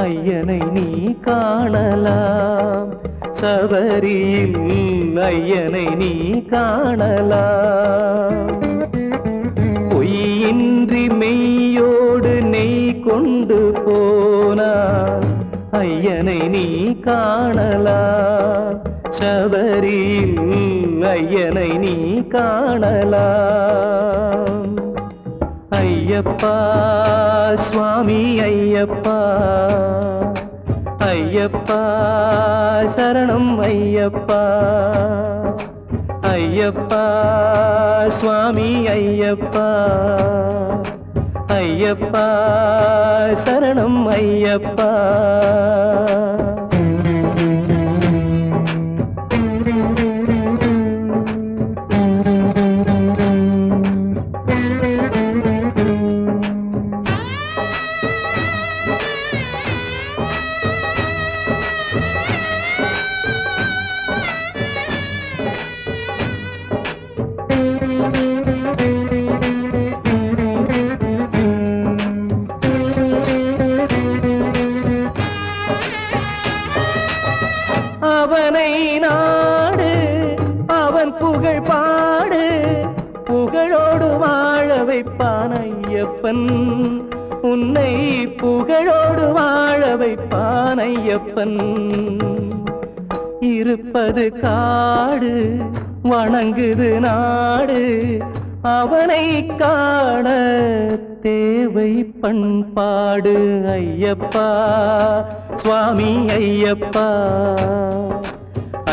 ஐயனை நீ காணலாம். சபரியில் ஐயனை நீ காணலாம். பொய்யின்றி மெய்யோடு நெய் கொண்டு போனான் ஐயனை நீ காணலாம். சபரியில் ஐயனை நீ காணலாம். ஐயப்பா சுவாமி ஐயப்பா, ஐயப்பா சரணம் ஐயப்பா, ஐயப்பா சுவாமி ஐயப்பா, ஐயப்பா சரணம் ஐயப்பா. அவனை நாடு, அவன் புகழ் பாடு, புகழோடு வாழ வைப்பான் ஐயப்பன். உன்னை புகழோடு வாழ வைப்பான் ஐயப்பன். இருப்பது காடு, வணங்குது நாடு, அவனை காண தேவை பண்பாடு. ஐயப்பா சுவாமி ஐயப்பா,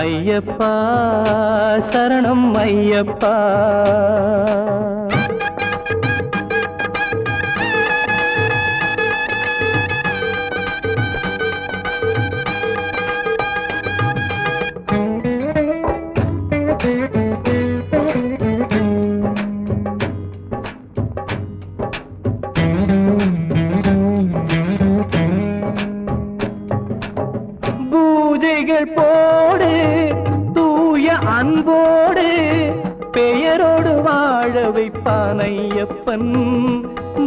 ஐயப்பா சரணம் ஐயப்பா. பூஜைகள் போடு தூய அன்போடு, பெயரோடு வாழ வைப்பான் ஐயப்பன்.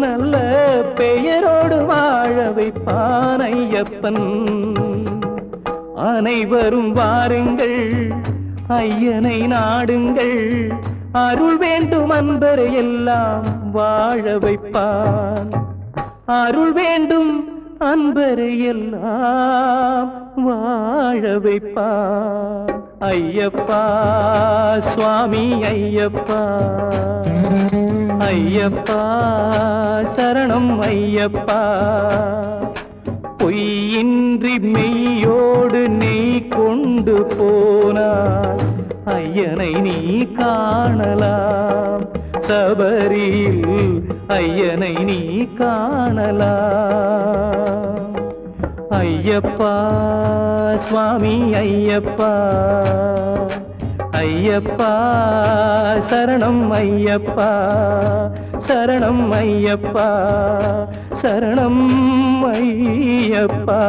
நல்ல பெயரோடு வாழ வைப்பான் ஐயப்பன். அனைவரும் வாருங்கள் ஐயனை நாடுங்கள், அருள் வேண்டும் அன்பரை எல்லாம் வாழ வைப்பான். அருள் வேண்டும் அன்பரை எல்லாம் வாழ வைப்பான். ஐயப்பா சுவாமி ஐயப்பா, ஐயப்பா சரணம் ஐயப்பா. பொய்யின்றி மெய்யோடு நெய் கொண்டு போனான் ஐயனை நீ காணலாம். சபரியில் ஐயனை நீ காணலாம். ஐயப்பா சுவாமி ஐயப்பா, ஐயப்பா சரணம் ஐயப்பா, சரணம் ஐயப்பா, சரணம் ஐயப்பா.